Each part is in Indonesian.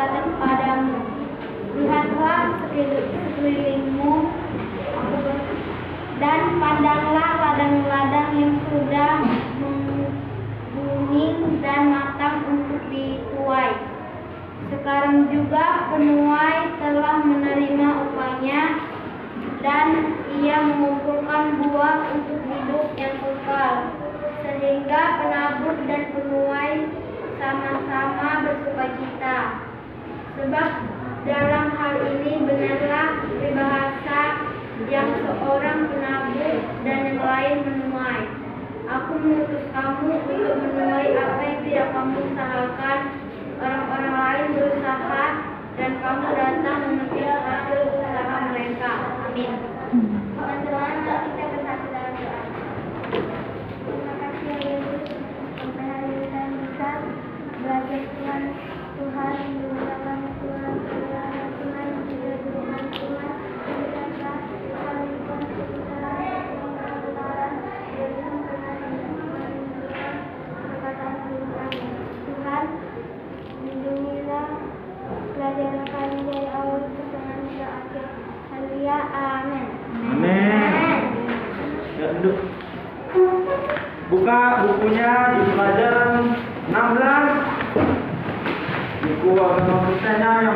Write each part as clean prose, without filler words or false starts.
berkata kepadamu, lihatlah sekelilingmu dan pandanglah ladang-ladang yang sudah menguning dan matang untuk dituai. Sekarang juga penuai telah menerima upahnya, dan ia mengumpulkan buah untuk hidup yang kekal, sehingga penabur dan penuai sama-sama bersukacita. Sebab dalam hal ini benarlah peribahasa yang seorang penabur dan yang lain menuai. Aku mengutus kamu untuk menuai apa yang tidak kamu usahakan. Orang-orang lain berusaha dan kamu datang memetik hasil usaha mereka. Amin. Teman-teman, kita bersatu dalam doa. Terima kasih ya Yesus, sampai hari ini saya bisa belajar Tuhan, mengucapkan Tuhan, Tuhan, tidak berhubungan Tuhan, berikanlah kehadiran kita, kebenaran, perkataan Tuhan. Tuhan, lindungilah pelajaran kami dari awal sampai akhir. Haleluya, amin. Amin. Ya, duduk. Buka bukunya di pelajaran 16. Buku agama Kristennya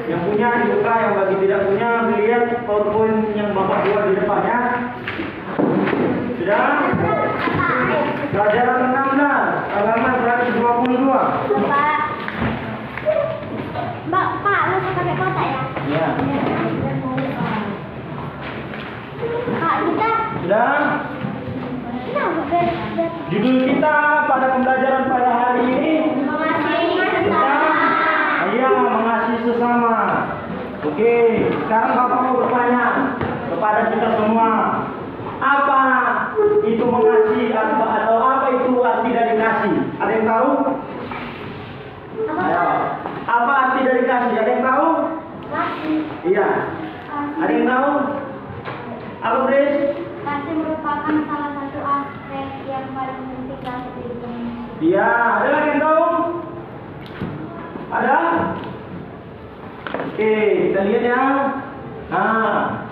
yang punya dibuka, yang bagi tidak punya lihat PowerPoint yang Bapak buat di depannya. Sudah? Pelajaran 16, halaman 122. Pak, lu suka pakai kotak ya? Iya. Pak, kita Sudah? Judul kita pada pembelajaran pada hari ini mengasihi sesama. Oke, sekarang Bapak mau bertanya kepada kita semua, apa itu mengasihi atau apa itu arti dari kasih? Ada yang tahu? Ayo. Apa arti dari kasih? Ada yang tahu? kasih. Iya. Ada yang tahu? Apa, Bris? Kasih merupakan salah satu aspek yang paling penting dalam kehidupan manusia. Iya, ada lagi yang tahu? Ada? Oke, kita lihat ya. Nah,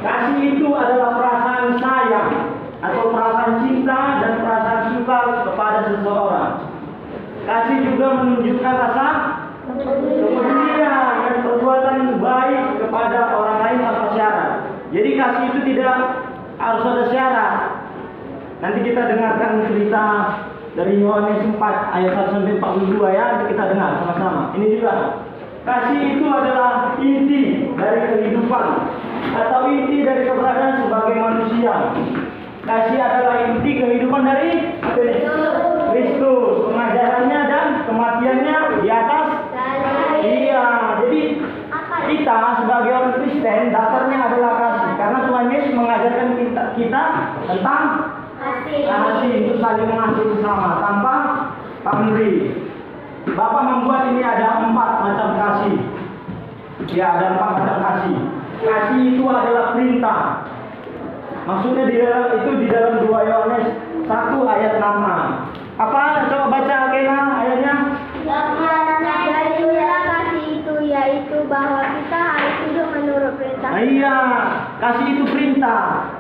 kasih itu adalah perasaan sayang atau perasaan cinta dan perasaan suka kepada seseorang. Kasih juga menunjukkan rasa kepedulian dan perbuatan baik kepada orang lain tanpa syarat. Jadi kasih itu tidak harus ada syarat. Nanti kita dengarkan cerita dari Yohanes 4 ayat 1 sampai 42 ya, nanti kita dengar sama-sama. Ini juga kasih itu adalah inti dari kehidupan atau inti dari keberadaan sebagai manusia. Kasih adalah inti kehidupan dari Kristus, pengajarannya dan kematiannya di atas. Iya, jadi kita sebagai orang Kristen dasarnya adalah kasih, karena Tuhan Yesus mengajarkan kita tentang kasih itu saling mengasihi sesama tanpa pamrih. Bapak membuat ini ada 4 macam kasih. Ya, ada 4 macam kasih. Kasih itu adalah perintah. Maksudnya di dalam 2 Yohanes 1 ayat 6. Apa? Coba baca Kena ayatnya. Jadilah kasih itu, yaitu bahwa kita harus hidup menurut perintah. Iya, kasih itu perintah.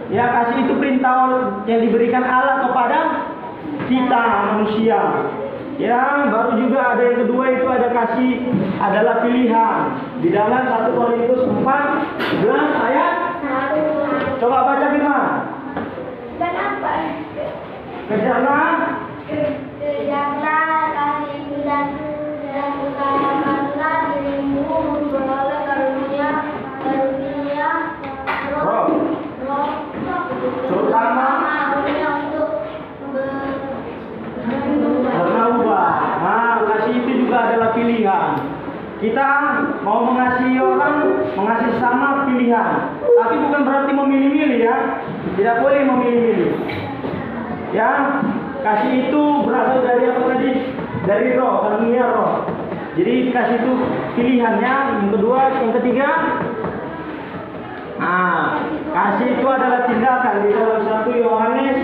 Ya, kasih itu perintah yang diberikan Allah kepada kita manusia. Ya, baru juga ada yang kedua, itu ada kasih adalah pilihan. Di dalam 1 Korintus 4:11 ayat 1. Coba baca firman. Kenapa? Kejarlah kasih itu dan usahakanlah dirimu memperoleh karunia roh, terutama karunia untuk berubah. Nah, kasih itu juga adalah pilihan. Kita mau mengasihi orang, mengasihi sama pilihan. Tapi bukan berarti memilih-milih ya. Tidak boleh memilih-milih. Ya, kasih itu berasal dari apa tadi? Dari roh, karunia roh. Jadi kasih itu pilihannya. Yang kedua, yang ketiga, kasih itu adalah tindakan. Di dalam 1 Yohanes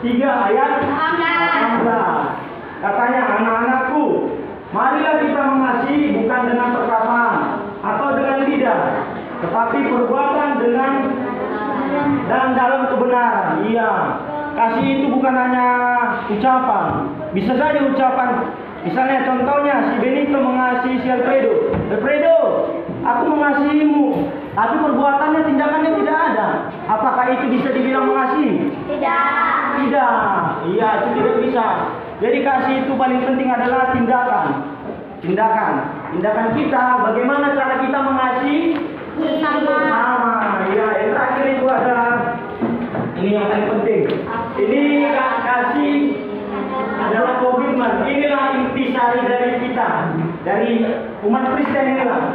3 ayat 18. Katanya, anak-anakku, Marilah kita mengasihi bukan dengan perkataan atau dengan lidah, tetapi perbuatan dengan dan dalam kebenaran. Iya, kasih itu bukan hanya ucapan. Bisa saja ucapan. Misalnya contohnya si Benito mengasihi si Alfredo. Alfredo, aku mengasihimu. Tapi perbuatannya, tindakannya tidak ada. Apakah itu bisa dibilang mengasihi? Tidak. Tidak. Iya, itu tidak bisa. Jadi kasih itu paling penting adalah tindakan. Tindakan kita, bagaimana cara kita mengasihi sama. Ya, yang terakhir itu ada, ini yang paling penting. Ini kasih adalah komitmen. Inilah intisari dari kita, dari umat Kristen. Inilah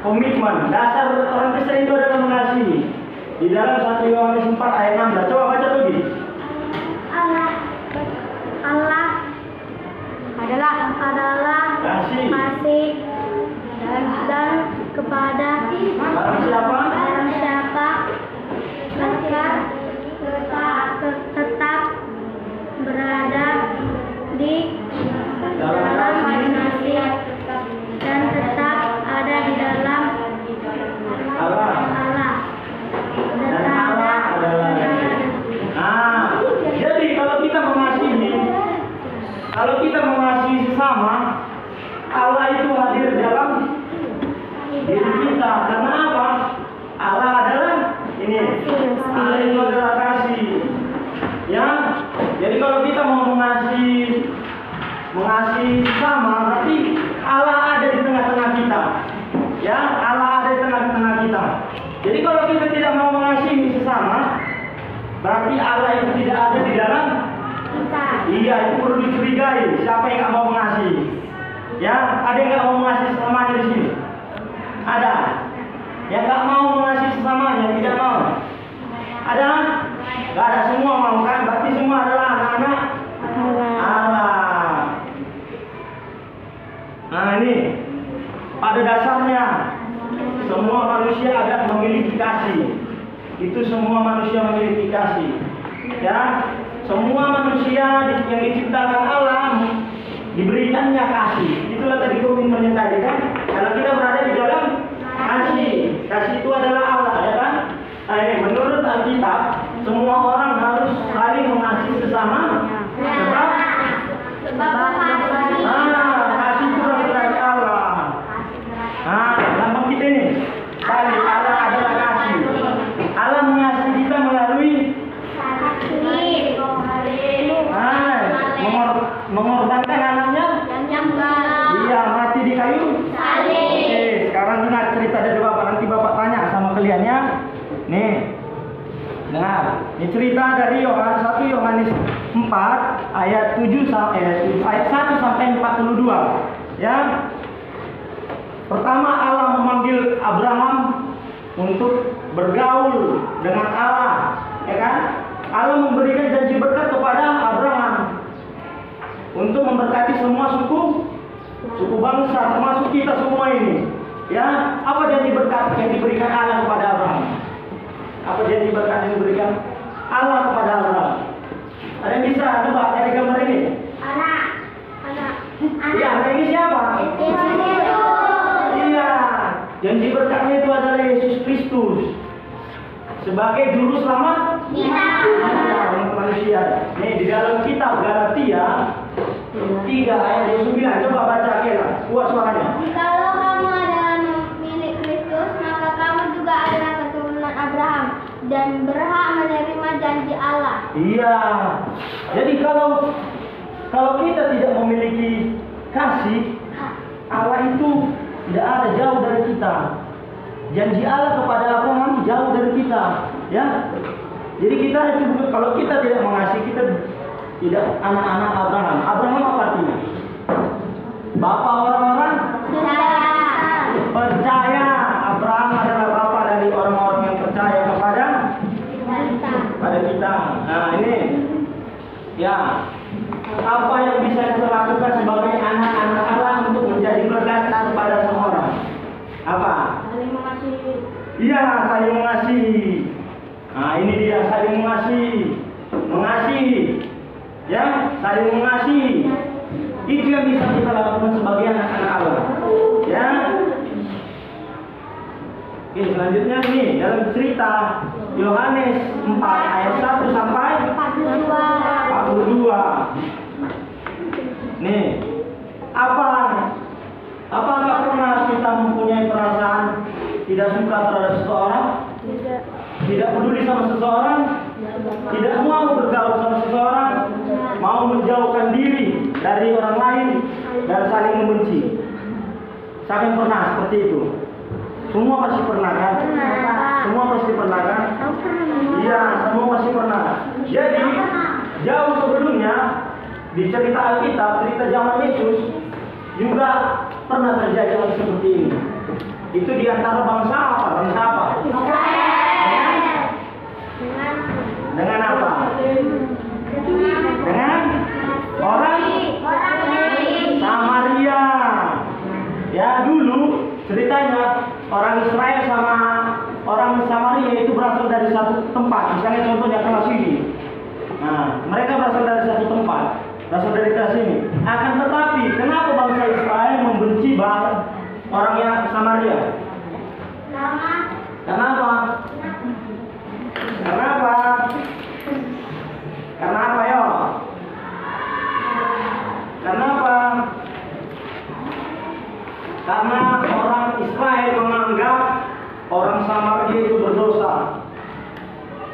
komitmen. Dasar orang Kristen itu adalah mengasihi. Di dalam 1 Yohanes 4 ayat 16. Coba baca lagi. Allah adalah kasih dan kepada Barang siapa tetap berada di dalam kasih dan tetap ada di dalam Allah. Dan Allah adalah. Nah, jadi kalau kita mengasihi sesama, Allah itu hadir dalam diri kita. Karena apa? Allah adalah ini. Allah itu adalah kasih. Ya. Jadi kalau kita mau mengasihi sesama, berarti Allah ada di tengah-tengah kita. Ya, Allah ada di tengah-tengah kita. Jadi kalau kita tidak mau mengasihi sesama, berarti Allah itu tidak ada di dalam kita. Iya, itu perlu dicurigai. Siapa yang nggak mau mengasihi? Ya, ada yang nggak mau mengasihi sesamanya di sini? Ada. Yang nggak mau mengasihi sesamanya, tidak mau. Ada? Nggak ada, semua mau kan? Berarti semua adalah anak-anak Allah. Nah ini, pada dasarnya semua manusia ada memiliki kasih. Itu semua manusia memiliki kasih. Ya, semua manusia yang diciptakan Allah diberikannya kasih. Itulah tadi komitmennya tadi kan. Kalau kita berada di dalam kasih, kasih itu adalah Allah, ya kan? Nah, ini menurut Alkitab, semua orang harus saling mengasihi sesama. Sebab kasih itu dari Allah. Nah, lambang kita ini, saling, Allah adalah kasih. Allah mengasihi kita melalui mengorbankan anaknya. Iya, mati di kayu salib. Oke, sekarang dengar cerita dari Bapak. Nanti Bapak tanya sama kaliannya. Nih, dengar. Ini cerita dari 1 Yohanes 4 ayat 1 sampai 42. Ya. Pertama, Allah memanggil Abraham untuk bergaul dengan Allah, ya kan? Allah memberikan janji berkat kepada Abraham untuk memberkati semua suku bangsa, termasuk kita semua ini. Ya, apa janji berkat yang diberikan Allah kepada Abraham? Apa janji berkat yang diberikan Allah kepada Abraham? Ada yang bisa nebak dari gambar ini? Anak. Iya, anak ini siapa? Iya, janji berkatnya itu adalah Yesus Kristus sebagai juru selamat untuk manusia. Nih di dalam kitab Galatia 3 ayat 29. Coba baca Kela, kuat suaranya. Jikalau kamu adalah milik Kristus, maka kamu juga adalah keturunan Abraham dan berhak menerima janji Allah. Iya. Jadi kalau kita tidak memiliki kasih, Allah itu tidak ada, jauh dari kita. Janji Allah kepada Abraham jauh dari kita, ya. Jadi kita itu, kalau kita tidak mengasihi, kita tidak anak-anak Abraham. Abraham apa artinya? Bapak orang-orang percaya. Abraham adalah bapak dari orang-orang yang percaya kepada kita. Nah ini, ya, apa yang bisa kita lakukan sebagai anak-anak Allah untuk menjadi berkat kepada semua orang? Apa? Saling mengasihi. Iya, saling mengasihi. Nah ini dia, saling mengasihi. Ya, saling mengasihi. Itu yang bisa kita lakukan sebagai anak-anak Allah. Ya. Oke, selanjutnya nih dalam cerita Yohanes 4 ayat 1 sampai 42. Nih, apakah pernah kita mempunyai perasaan tidak suka terhadap seseorang? Tidak peduli sama seseorang? Tidak mau bergaul sama seseorang? Mau menjauhkan diri dari orang lain dan saling membenci? Siapa yang pernah seperti itu? Semua pasti pernah kan? Semua pasti pernah kan? Iya, semua pasti pernah. Jadi, jauh sebelumnya di cerita Alkitab, cerita zaman Yesus juga pernah terjadi hal seperti ini. Itu di antara bangsa apa? Bangsa apa? Dengan apa? Dengan orang Samaria. Ya, dulu ceritanya orang Israel sama orang Samaria itu berasal dari satu tempat. Misalnya contohnya kelas ini. Nah, mereka berasal dari satu tempat, berasal dari kelas ini. Akan tetapi, kenapa bangsa Israel membenci orang yang Samaria? Kenapa? Kenapa? Kenapa yo? Kenapa? Karena orang Israel menganggap orang Samaria itu berdosa.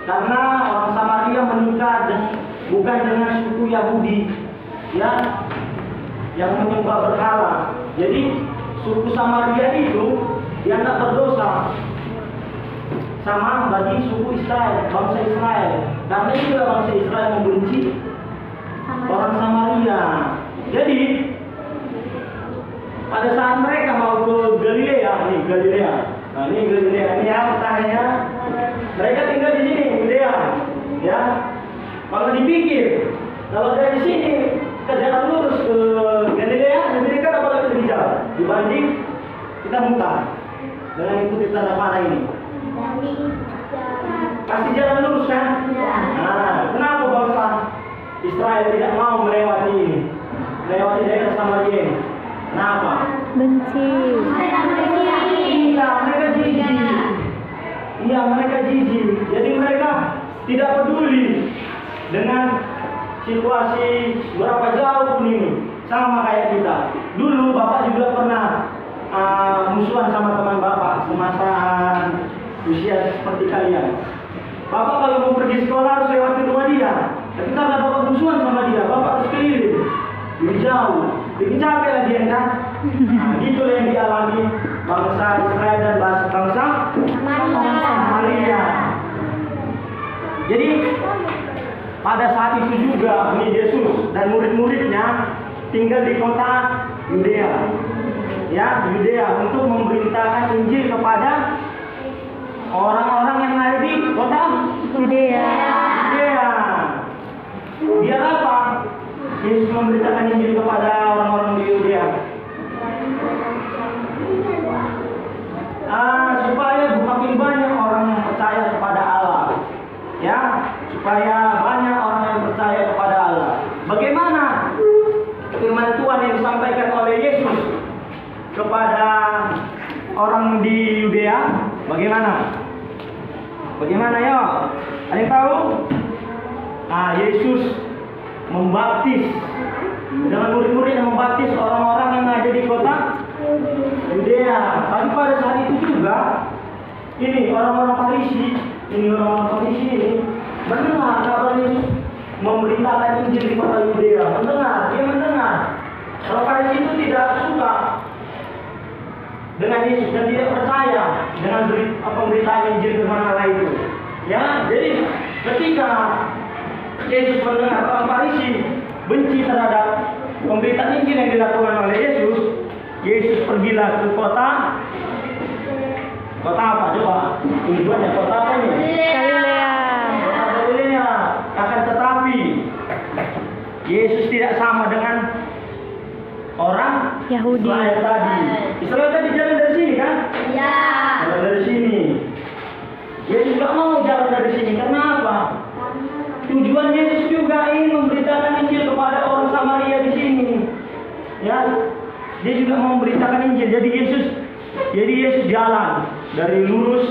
Karena orang Samaria menikah bukan dengan suku Yahudi, ya, yang menyembah berhala. Jadi suku Samaria itu dianggap berdosa sama bagi suku Israel, bangsa Israel. Karena itulah bangsa Israel membenci orang Samaria. Jadi pada saat mereka mau ke Galilea, nah ini Galilea ini ya pertanyaannya, mereka tinggal di sini, Galilea, ya. Kalau dipikir, kalau dari sini ke jalan lurus ke Galilea, lebih dekat apa lebih jauh dibanding kita mutar dengan ikuti tanda panah ini. Pasti jalan lurus kan? Nah, kenapa bangsa Israel tidak mau melewati ini, melewati daerah Samaria ini? Kenapa? Benci. Iya, mereka jijik. Iya, mereka jijik. Jadi mereka tidak peduli dengan situasi berapa jauh pun ini. Sama kayak kita. Dulu Bapak juga pernah musuhan sama teman Bapak semasa usia seperti kalian. Bapak kalau mau pergi sekolah harus lewati rumah dia. Tapi karena Bapak musuhan sama dia, Bapak harus keliling. Lebih jauh. Bikin capek lah dia kan? Nah, itulah yang dialami bangsa Israel dan bangsa Samaria. Jadi pada saat itu juga ini Yesus dan murid-muridnya tinggal di kota Yudea, ya Yudea, untuk memberitakan Injil kepada orang-orang yang ada di kota Yudea. Biar apa? Yesus memberitakan Injil kepada orang-orang di Yudea. Supaya makin banyak orang yang percaya kepada Allah. Ya, supaya banyak orang yang percaya kepada Allah. Bagaimana firman Tuhan yang disampaikan oleh Yesus kepada orang di Yudea? Bagaimana ya? Ada yang tahu? Yesus membaptis dengan murid-murid yang membaptis orang-orang yang ada di kota Yudea. Tapi pada saat itu juga ini orang-orang Farisi ini mendengar kabar Yesus memberitakan Injil di kota Yudea. Dia mendengar. Kalau Farisi itu tidak suka dengan Yesus dan tidak percaya dengan pemberitaan Injil firman Allah itu. Ya, jadi ketika Yesus mendengar orang Farisi benci terhadap pemberitaan Injil yang dilakukan oleh Yesus, Yesus pergilah ke kota apa coba? Tujuannya kota apa ini? Galilea. Kota Galilea. Akan tetapi Yesus tidak sama dengan orang Yahudi. Israel tadi. Israel tadi jalan dari sini kan? Iya. Jalan dari sini. Yesus tidak mau jalan dari sini. Kenapa? Tujuan Yesus juga ingin memberitakan Injil kepada orang Samaria di sini. Jadi Yesus jalan dari lurus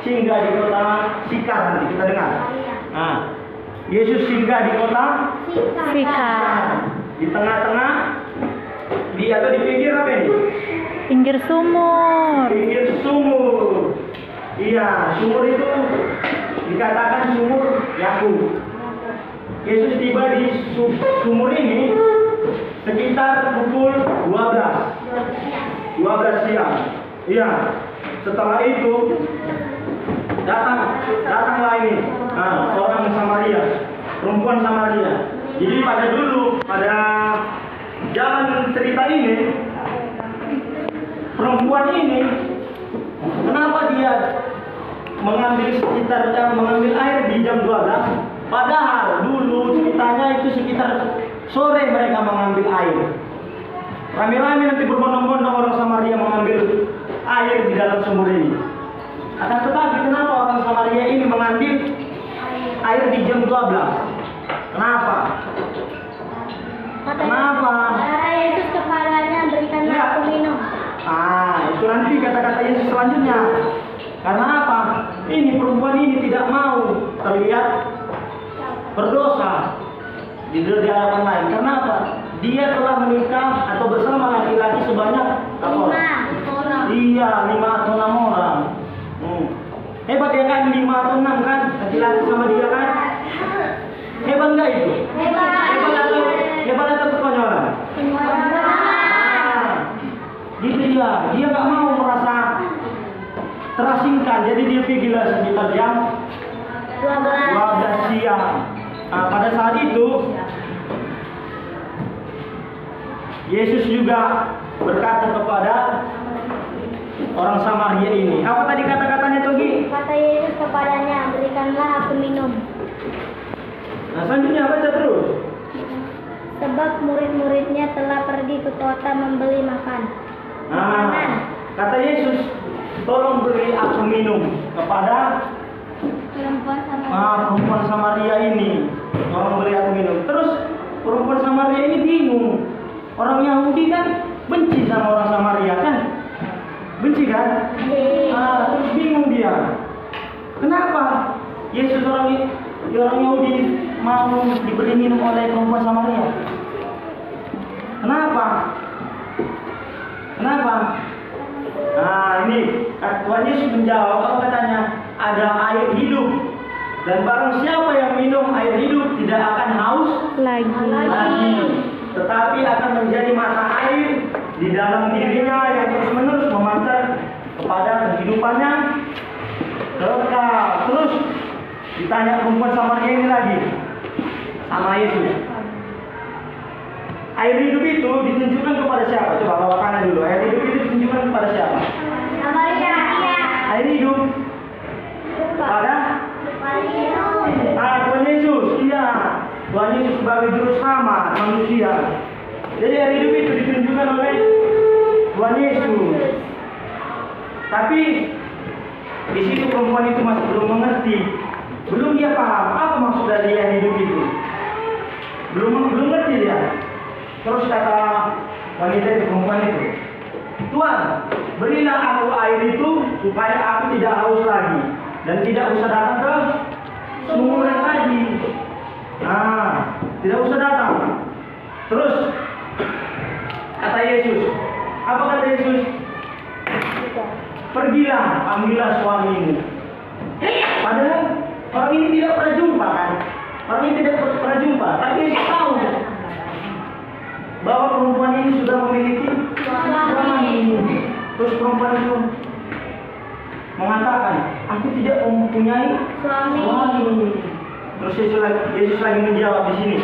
singgah di kota Sikar, nanti kita dengar. Nah, Yesus singgah di kota Sikar. Di tengah-tengah atau di pinggir apa ini? Pinggir sumur. Pinggir sumur. Iya, sumur itu dikatakan sumur Yakub. Yesus tiba di sumur ini sekitar pukul 12 siang. Iya. Setelah itu datanglah ini seorang Samaria, perempuan Samaria. Jadi pada zaman cerita ini, perempuan ini kenapa dia mengambil air di jam 12? Padahal dulu ceritanya itu sekitar sore mereka mengambil air. Rame-rame nanti berbondong-bondong orang Samaria mengambil air di dalam sumur ini. Akan tetapi kenapa orang Samaria ini mengambil air di jam 12? Kenapa? Kenapa? Kata Yesus kepadanya, berikanlah aku minum. Itu nanti kata-kata Yesus selanjutnya. Karena apa? Ini perempuan ini tidak mau terlihat berdosa di hadapan lain. Karena apa? Dia telah menikah atau bersama laki-laki sebanyak berapa orang? 5 orang. Iya, 5 atau 6 orang. Hebat ya kan, 5 atau 6 kan? Laki-laki sama dia kan? Hebat nggak itu? Hebat atau kekonyolan? Gitu dia nggak mau merasa terasingkan, jadi dia pergilah sekitar jam 12 siang. Pada saat itu Yesus juga berkata kepada orang Samaria ini. Apa tadi kata-katanya Togi? Kata Yesus kepadanya, berikanlah aku minum. Selanjutnya baca terus. Sebab murid-muridnya telah pergi ke kota membeli makan. Kata Yesus, tolong beri aku minum kepada perempuan Samaria ini. Tolong beri aku minum. Terus perempuan Samaria ini bingung. Orang Yahudi kan benci sama orang Samaria kan? Benci kan? Terus bingung dia. Kenapa Yesus orang Yahudi mau diberi minum oleh perempuan Samaria? Kenapa? Ini Tuhan Yesus menjawab, apa katanya? Ada air hidup, dan barang siapa yang minum air hidup tidak akan haus lagi, tetapi akan menjadi mata air di dalam dirinya yang terus-menerus memancar kepada kehidupannya kekal. Terus ditanya perempuan Samaria ini lagi sama Yesus, air hidup itu ditunjukkan kepada siapa? Coba bawa kanan dulu. Air hidup itu ditunjukkan kepada siapa? Samaria. Air hidup pada Tuhan Yesus. Iya, Tuhan Yesus sebagai juru selamat manusia. Jadi air hidup itu ditunjukkan oleh Tuhan Yesus. Tapi di situ perempuan itu masih belum mengerti, belum dia paham apa maksud dari air hidup itu. Belum ngerti dia. Terus kata wanita itu, perempuan itu, Tuhan, berilah aku air itu supaya aku tidak haus lagi dan tidak usah datang ke sumur yang tadi. Tidak usah datang. Terus kata Yesus, apa kata Yesus? Pergilah, ambillah suamimu. Padahal orang ini tidak pernah jumpa kan? Orang ini tidak pernah jumpa, tapi Yesus tahu bahwa perempuan ini sudah memiliki suami. Terus perempuan itu mengatakan, aku tidak mempunyai suami. Terus Yesus lagi menjawab di sini.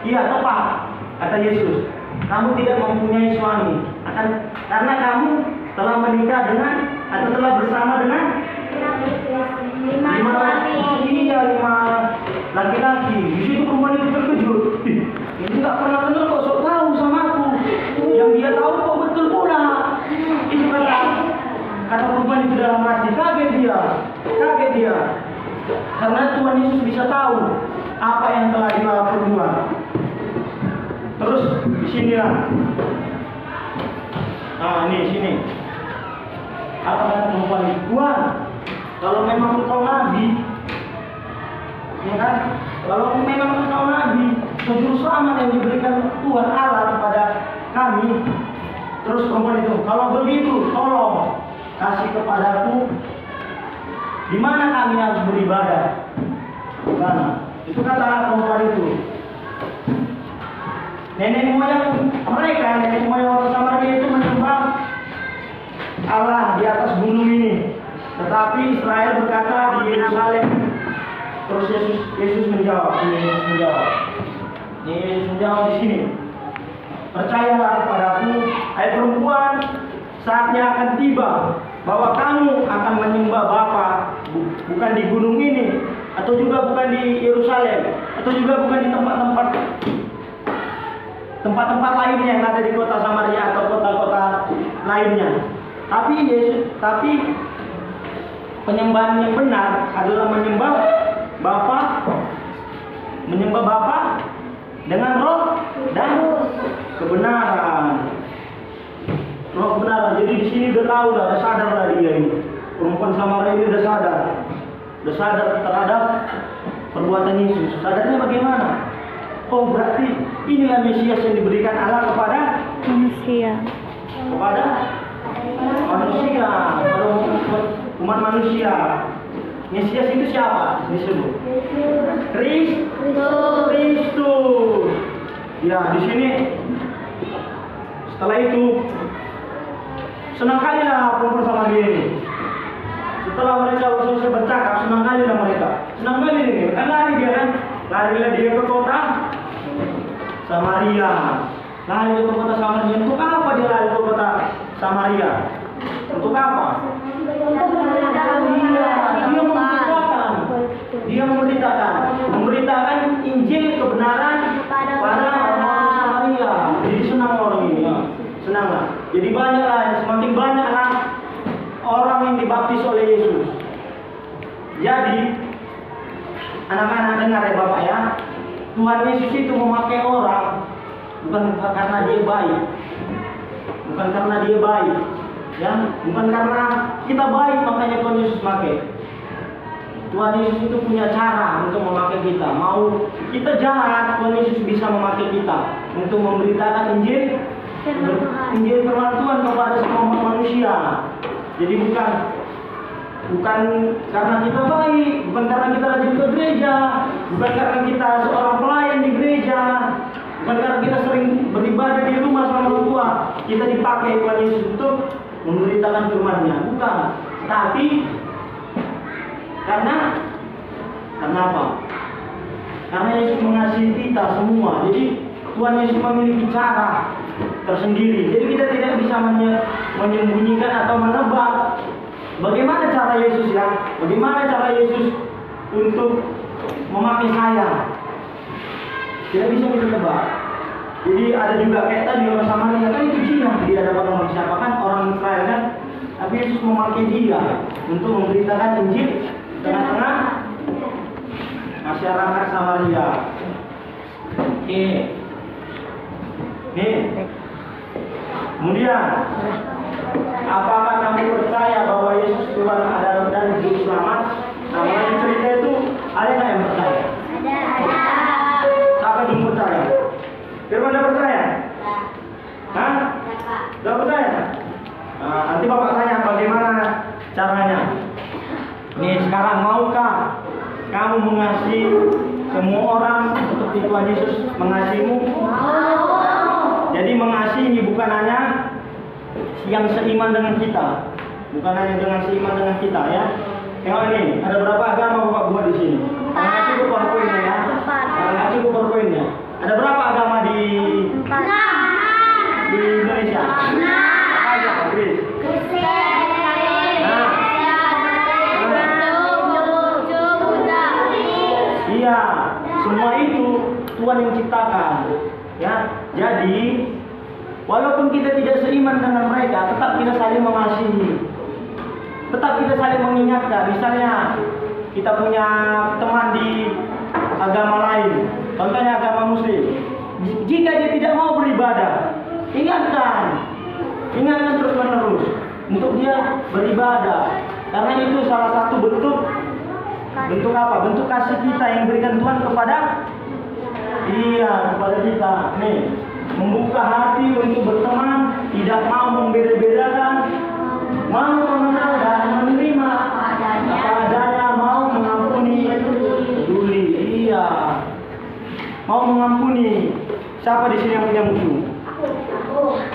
Iya, tepat, kata Yesus. Kamu tidak mempunyai suami, karena kamu telah menikah dengan atau telah bersama dengan 5 laki-laki. Di situ perempuan itu terkejut. Ini nggak pernah kenal kok, sok tahu sama aku. Yang dia tahu kok betul pula. Itu kata perempuan itu dalam hati, kaget dia. Karena Tuhan Yesus bisa tahu apa yang telah dia perbuat. Terus disinilah Nah, ini sini. Apa kata perempuan itu? Tuhan, kalau memang engkau nabi, ya kan? Kalau memang engkau nabi, juru selamat yang diberikan Tuhan Allah kepada kami. Terus perempuan itu, kalau begitu, tolong kasih kepadaku di mana kami harus beribadah. Di mana? Itu kata perempuan itu. Nenek moyang mereka, nenek moyang orang Samaria itu menyembah Allah di atas gunung ini. Tetapi Israel berkata di Yerusalem. Terus Yesus menjawab. Yesus menjawab di sini. Percayalah kepadaku, hai perempuan, saatnya akan tiba bahwa kamu akan menyembah Bapa bukan di gunung ini, atau juga bukan di Yerusalem, atau juga bukan di tempat-tempat lainnya yang ada di kota Samaria atau kota-kota lainnya. Tapi penyembahan yang benar adalah menyembah Bapa dengan roh dan kebenaran. Roh kebenaran. Jadi di sini udah tahu lah, udah sadar lah dia ini. Perempuan Samaria ini udah sadar terhadap perbuatan Yesus. Sadarnya bagaimana? Oh, berarti inilah Mesias yang diberikan Allah kepada Manusia. kepada umat manusia. Mesias itu siapa? Disebut Kristus. Ya, di sini setelah itu senang kali lah perempuan Samaria ini. Setelah mereka selesai bercakap, senang kali lah mereka. Senang kali ini, kan lari dia kan? Larilah dia ke kota Samaria. Lari ke kota Samaria. Untuk apa dia lari ke kota Samaria? Untuk apa? Dia memberitakan Injil kebenaran pada orang Samaria. Jadi senang orang ini, ya. Senanglah. Jadi semakin banyaklah orang yang dibaptis oleh Yesus. Jadi anak-anak dengar ya Bapak ya, Tuhan Yesus itu memakai orang bukan karena dia baik, ya, bukan karena kita baik makanya Tuhan Yesus pakai. Tuhan Yesus itu punya cara untuk memakai kita. Mau kita jahat, Tuhan Yesus bisa memakai kita untuk memberitakan Injil firman Tuhan kepada semua manusia. Jadi bukan karena kita baik, bukan karena kita rajin ke gereja, bukan karena kita seorang pelayan di gereja, bukan karena kita sering beribadah di rumah sama orang tua, kita dipakai Tuhan Yesus untuk memberitakan firman-Nya. Bukan. Tapi karena apa? Karena Yesus mengasihi kita semua. Jadi Tuhan Yesus memiliki cara tersendiri. Jadi kita tidak bisa menyembunyikan atau menebak bagaimana cara Yesus ya. Bagaimana cara Yesus untuk memakai saya. Tidak bisa kita tebak. Jadi ada juga kayak tadi orang Samaria kan itu Cina di hadapan orang siapa kan orang Israel kan. Tapi Yesus memakai dia untuk memberitakan Injil tengah-tengah masyarakat Samaria. Oke. Nih. Kemudian, apakah kamu percaya bahwa Yesus Tuhan adalah dan Juru Selamat? Nah, mengenai cerita itu ada nggak yang percaya? Ada. Siapa yang percaya? Firman anda percaya? Hah? Tidak percaya? Nah, nanti Bapak tanya bagaimana caranya. Nih sekarang maukah kamu mengasihi semua orang seperti Tuhan Yesus mengasihimu? Jadi mengasihi bukan hanya yang seiman dengan kita, bukan hanya dengan seiman dengan kita ya. Tengok ini, ada berapa agama Bapak buat di sini? Karena cukup powerpointnya ya. Karena cukup powerpointnya. Ada berapa agama di Indonesia? Apa aja Pak Chris? Iya, semua itu Tuhan yang ciptakan. Ya, jadi walaupun kita tidak seiman dengan mereka, tetap kita saling mengasihi, tetap kita saling mengingatkan. Misalnya kita punya teman di agama lain, contohnya agama Muslim. Jika dia tidak mau beribadah, ingatkan Ingatkan terus menerus untuk dia beribadah. Karena itu salah satu bentuk apa? Bentuk kasih kita yang berikan Tuhan kepada kepada kita. Nih, membuka hati untuk berteman, tidak mau membeda-bedakan, mau mengenal dan menerima apa adanya, mau mengampuni, peduli. Iya, mau mengampuni. Siapa di sini yang punya musuh?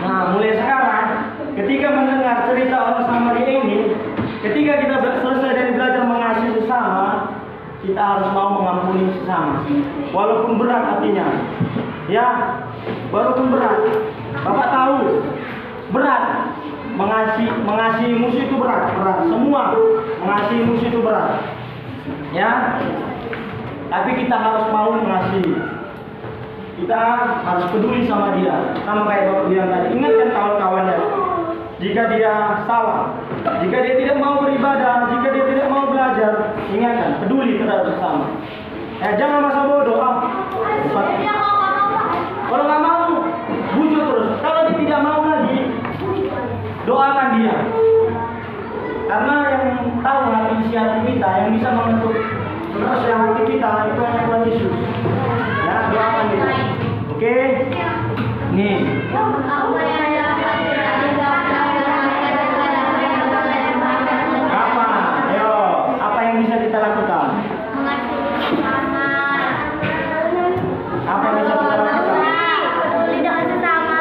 Nah, mulai sekarang, ketika mendengar cerita orang Samaria ini, ketika kita selesai dari belajar mengasihi sesama, kita harus mau mengampuni sesama, walaupun berat hatinya. Ya, walaupun berat. Bapak tahu, berat. Mengasihi musuh itu berat. Semua mengasihi musuh itu berat. Ya, tapi kita harus mau mengasihi. Kita harus peduli sama dia, sama kayak Bapak bilang tadi. Ingatkan kawan-kawannya, jika dia salah, jika dia tidak mau beribadah, jika dia tidak mau belajar, ingatkan, peduli terhadap sesama. Jangan masa bodoh. Kalau nggak mau, bujuk terus. Kalau dia tidak mau lagi, doakan dia. Karena yang tahu hati isi hati kita, yang bisa menentuk terus hati kita, itu hanya Tuhan Yesus. Ya, doakan dia. Oke? Nih. Apa yang bisa kita lakukan? Apa yang bisa kita lakukan? Peduli dengan sesama.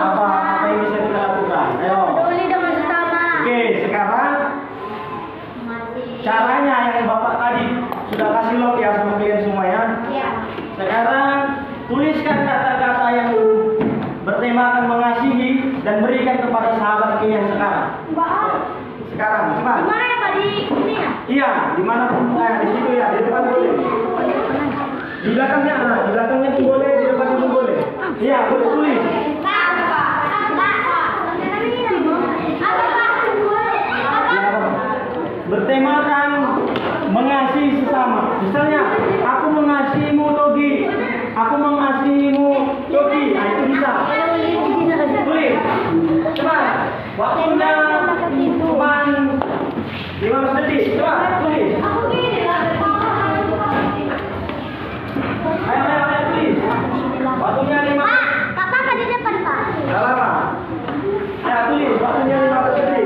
Apa yang bisa kita lakukan? Ayo. Peduli dengan sesama. Oke, sekarang caranya yang Bapak tadi sudah kasih log ya sama kalian semua ya. Iya. Sekarang tuliskan kata-kata yang bertemakan mengasihi dan berikan kepada sahabat kalian sekarang. Sekarang, cepat. Gimana ya tadi? Ini ya? Iya, di mana pun, di situ ya, di depan boleh. Di belakangnya pun boleh, di depannya pun boleh. Iya, boleh tulis. Bertemakan mengasihi sesama. Misalnya, aku mengasihimu Togi, aku mengasihimu Togi. Nah, itu bisa. Tulis. Coba. Waktunya cuma 15 detik. Coba tulis. Ayo tulis. Waktunya 15. Kakak tadi depan, Pak. Gak lama. Ya tulis. Waktunya 15 detik.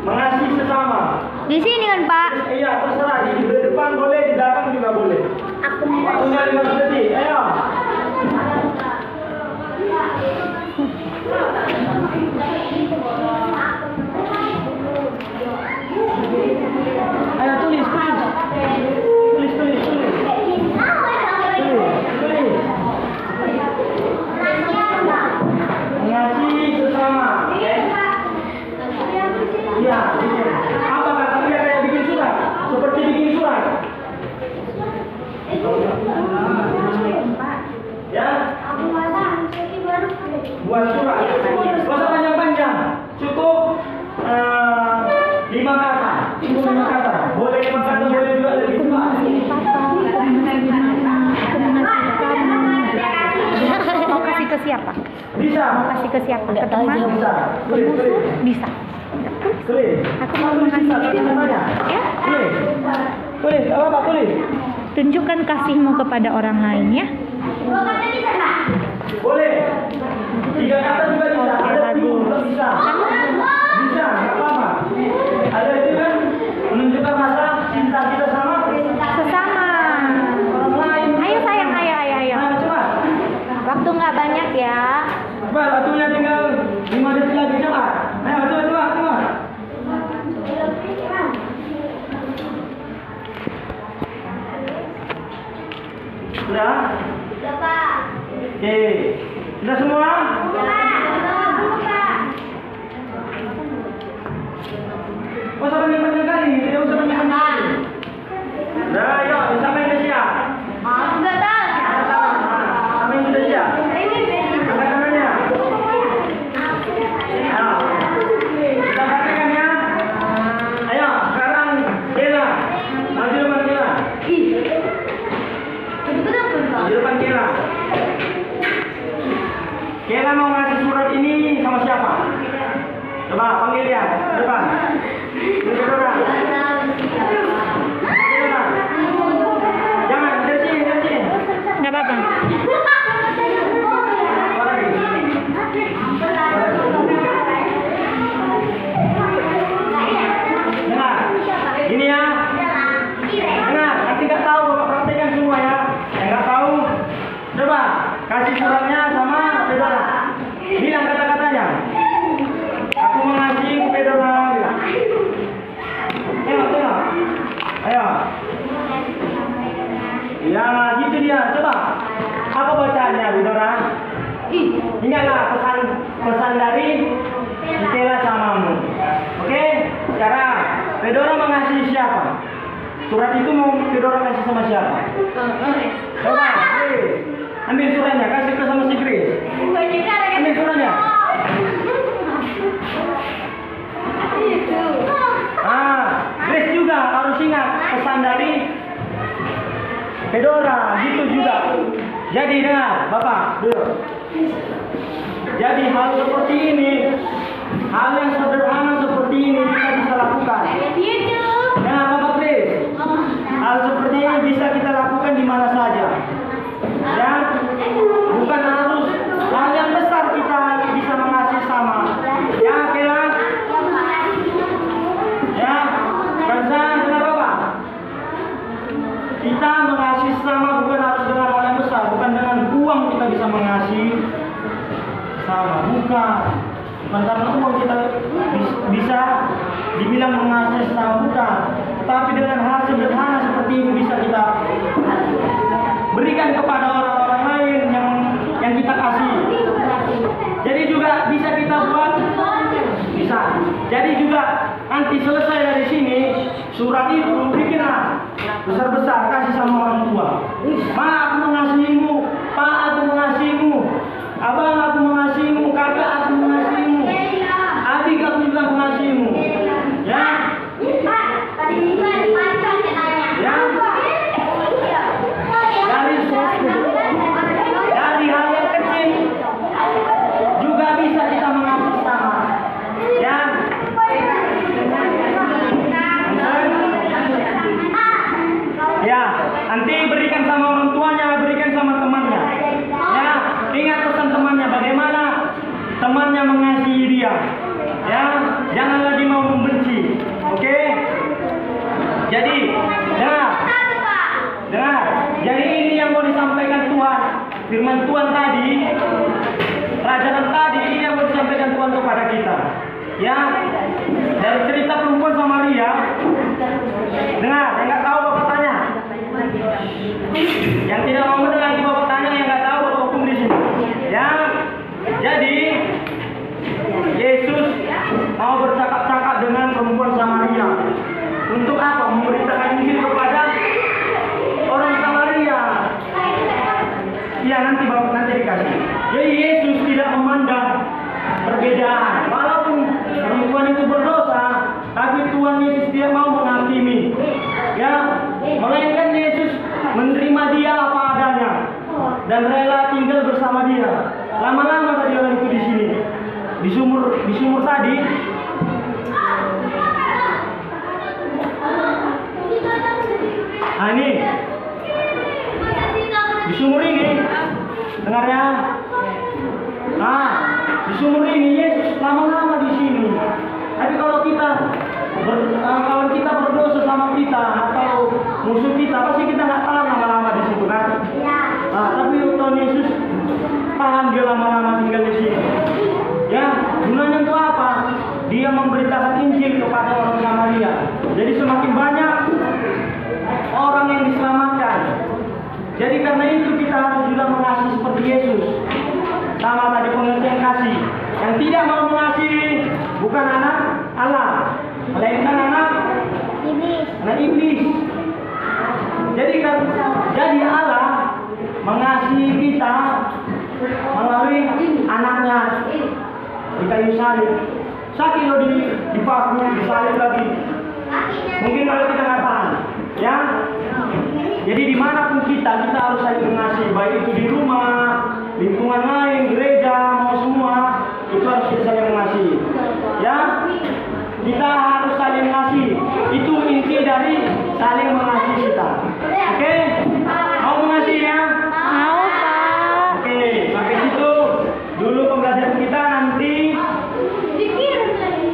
Mengasihi sesama. Di sini kan, Pak? Iya, terserah. Di depan boleh, di belakang juga boleh. Waktunya 15 detik. Ayo. Ayo tulis. Mengasihi sesama. Iya, apa kata dia kayak bikin surat? Seperti bikin surat. Ya? Buat surat. Gak usah panjang-panjang. Cukup 5 kata. Boleh 5 kata, boleh juga lebih. Mau kasih ke siapa? Bisa. Mau kasih ke siapa? Ke teman? Bisa. Ke musuh? Bisa. Tulis. Aku mau mengasihi dia. Ya? Tulis. Apa tulis? Tunjukkan kasihmu kepada orang lain ya. Boleh. 3 kata juga bisa. Ada Lagu. juga bisa. Bisa, nggak apa-apa. Ada itu kan menunjukkan rasa cinta kita sama Sesama. orang lain. Ayo sayang, ayo. Nah, coba. Waktu nggak banyak ya. Coba, waktunya tinggal 5 detik lagi, coba. Ayo, coba. Sudah? Sudah, Pak. Oke. Sudah semua? Sudah. Coba panggil dia. Coba. Fedora. Fedora. Jangan dari sini, dari sini. Nggak apa-apa. Dengar. Ini ya. Dengar. Nanti nggak tahu bapak praktekkan semua ya. Yang nggak tahu, coba kasih suratnya sama Fedora. Bilang kata-katanya. Aku mengasihi Fedora. Bilang. Tengok. Ayo. Ya, gitu dia. Coba. Apa bacaannya, Fedora? Ingatlah pesan dari Stella samamu. Oke? Sekarang Fedora mengasihi siapa? Surat itu mau Fedora kasih sama siapa? Coba, Grace. Ambil suratnya, kasih ke sama si Grace. Ambil suratnya. Grace juga harus ingat pesan dari Fedora, gitu juga. Jadi dengar, Bapak, duduk. Jadi hal seperti ini, hal yang sederhana seperti ini kita bisa lakukan. Nah, Bapak Grace, hal seperti ini bisa kita lakukan di mana saja. Ya, bukan harus hal yang besar kita bisa mengasihi sama. Ya, Kela. Ya, Kansa, dengar Bapak. Kita mengasihi sama bukan harus dengan hal yang besar, bukan dengan uang kita bisa mengasihi sama, bukan karena uang kita bisa dibilang mengasihi sama, bukan. Tapi dengan hal sederhana seperti ini bisa kita berikan kepada orang-orang lain yang kita kasih. Jadi juga bisa kita buat, bisa. Jadi juga nanti selesai dari sini surat itu bikinlah besar-besar kasih sama orang tua. Ma, aku mengasihimu. Pak, aku mengasihimu. Abang, aku mengasihimu. Kakak, aku mengasihimu. Adik, aku juga mengasihimu. Ya. Ya. Dari hal yang kecil juga bisa kita mengasihi sama. Ya. Ya, nanti berikan sama orang tuanya, berikan sama temannya. Ya, ingat pesan temannya bagaimana temannya mengasihi dia. Ya, jangan lagi mau membenci. Oke? Jadi, dengar. Jadi ini yang mau disampaikan Tuhan. Firman Tuhan tadi, pelajaran tadi ini yang mau disampaikan Tuhan kepada kita. Ya, dari cerita perempuan Samaria. Dengar, yang nggak tahu bapak tanya. Yang tidak mau mendengar bapak tanya, yang nggak tahu bapak hukum di sini. Ya, jadi Yesus mau bercakap-cakap dengan perempuan Samaria. Untuk apa? Memberitakan Injil kepada orang Samaria. Ya, nanti bapak nanti dikasih. Jadi Yesus tidak memandang perbedaan. Walaupun perempuan itu berdosa, tapi Tuhan Yesus tidak mau menghakimi. Ya, melainkan Yesus menerima dia apa adanya dan rela tinggal bersama dia. Lama-lama tadi orang itu di sini, di sumur tadi. Nah ini, di sumur ini, dengar ya. Nah, di sumur ini Yesus lama-lama di sini. Tapi kalau kawan kita berdosa sama kita atau musuh kita, pasti kita nggak tahan lama-lama di situ kan? Nah, tapi Tuhan Yesus tahan dia lama-lama tinggal di sini. Ya, gunanya untuk apa? Dia memberitakan Injil kepada orang Samaria. Jadi semakin banyak orang yang diselamatkan. Jadi karena itu kita harus juga mengasihi seperti Yesus. Sama tadi pengertian kasih. Yang tidak mau mengasihi bukan anak Allah, melainkan anak iblis. Jadi Allah mengasihi kita melalui anaknya di kayu salib. Sakit lo dipaku, disalib lagi. Mungkin kalau kita nggak tahan, ya. Jadi dimanapun kita harus saling mengasihi, baik itu di rumah, lingkungan lain, gereja, mau semua, itu harus kita saling mengasihi. Ya, kita harus saling mengasihi. Itu inti dari saling mengasihi kita. Oke? Mau mengasihi ya? Mau, Pak. Oke, sampai situ dulu pembelajaran kita. Nanti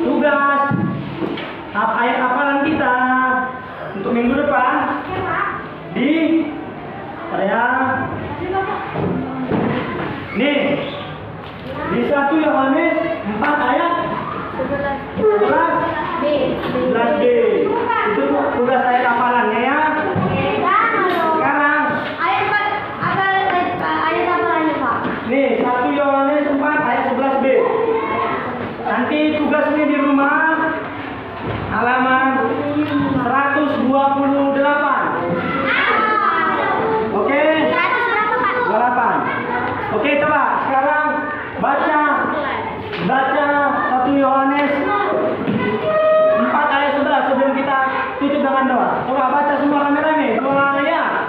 tugas ayat hafalan kita untuk minggu depan di area nih di 1 Yohanes 4 ayat 11b. Itu tugas ayat hafalannya ya. Sekarang nih 1 Yohanes 4 ayat 11b. Nanti tugasnya di rumah halaman 128. Oke? 28. Oke, coba sekarang baca 1 Yohanes 4 ayat 11 sebelum kita tutup dengan doa. Coba baca semua rame-rame. 2 ya.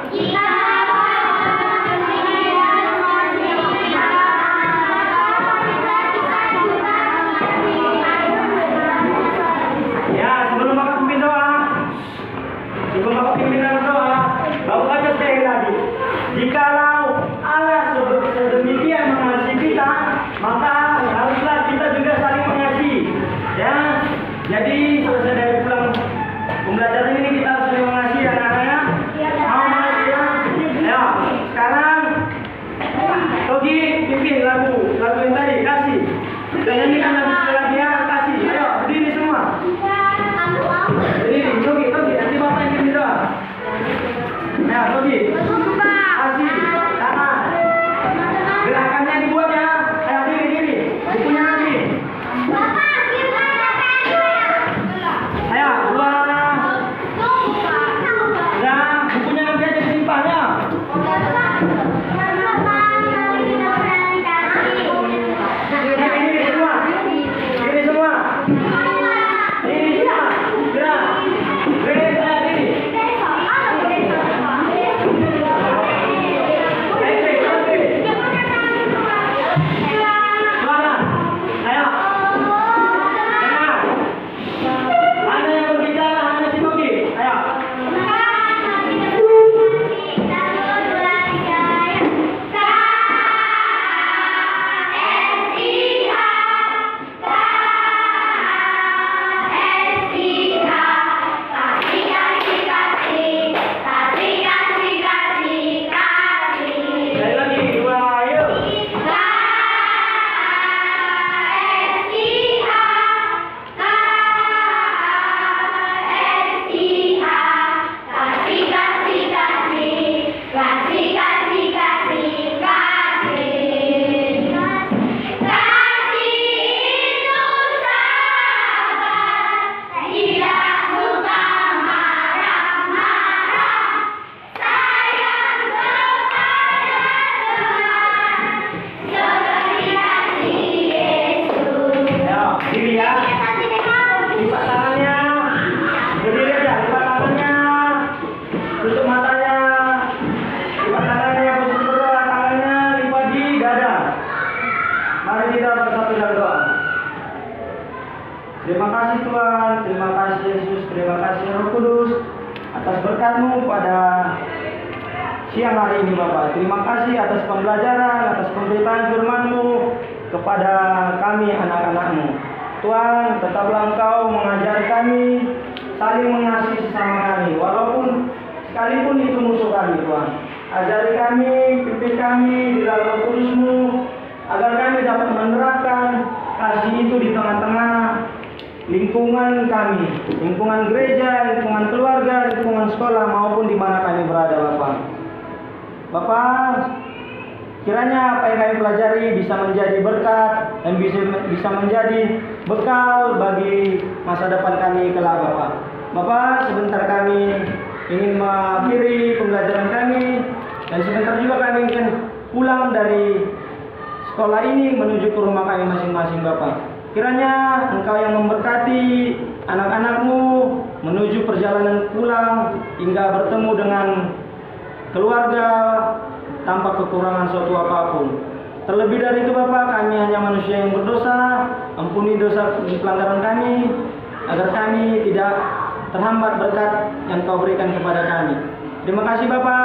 Ya, sebelum Bapak pimpin doa, Bapak baca sekali lagi. Jikalau Allah sedemikian mengasihi kita, maka haruslah kita juga saling mengasihi. Ya, jadi selesai dari pulang pembelajaran ini kita harus saling mengasihi anak-anaknya. Mau mengasihi ya? Ayo, sekarang Togi pimpin lagu yang tadi, kasih. Kita nyanyikan lagu sekali lagi ya, kasih. Ayo, berdiri semua. Berdiri, Togi, nanti Bapak yang pimpin doa. Ya, Togi. Kasih, tangan. Gerakannya dibuat ya. Ayo, diri. Bukunya nanti. Ayo, 2. Ya, bukunya nanti aja disimpan ya. Diri semua. Gerak. Berdiri saya diri. Suara. Ayo. Dengar. Mana yang berbicara? Hanya si Togi. Ayo. Sekali lagi. 2, ayo. Ayo, diri ya. Lipat tangannya. Berdiri aja, lipat tangannya. Tutup matanya. Lipat tangannya, posisi berdoa. Tangannya lipat di dada. Mari kita bersatu dalam doa. Terima kasih Tuhan, terima kasih Yesus, terima kasih Roh Kudus atas berkat-Mu pada siang hari ini Bapak. Terima kasih atas pembelajaran, atas pemberitaan firman-Mu kepada kami anak-anak-Mu. Tuhan, tetaplah Engkau mengajari kami saling mengasihi sesama kami, walaupun sekalipun itu musuh kami Tuhan. Ajari kami, pimpin kami di dalam Roh Kudus-Mu, agar kami dapat menerapkan kasih itu di tengah-tengah lingkungan kami, lingkungan gereja, lingkungan keluarga, lingkungan sekolah, maupun di mana kami berada Bapak. Bapak, kiranya apa yang kami pelajari bisa menjadi berkat dan bisa menjadi bekal bagi masa depan kami kelak Bapak. Bapak, sebentar kami ingin mengakhiri pembelajaran kami dan sebentar juga kami ingin pulang dari sekolah ini menuju ke rumah kami masing-masing Bapak. Kiranya Engkau yang memberkati anak-anak-Mu menuju perjalanan pulang hingga bertemu dengan keluarga tanpa kekurangan suatu apapun. Terlebih dari itu Bapak, kami hanya manusia yang berdosa. Ampuni dosa pelanggaran kami. agar kami tidak terhambat berkat yang Kau berikan kepada kami. Terima kasih Bapa.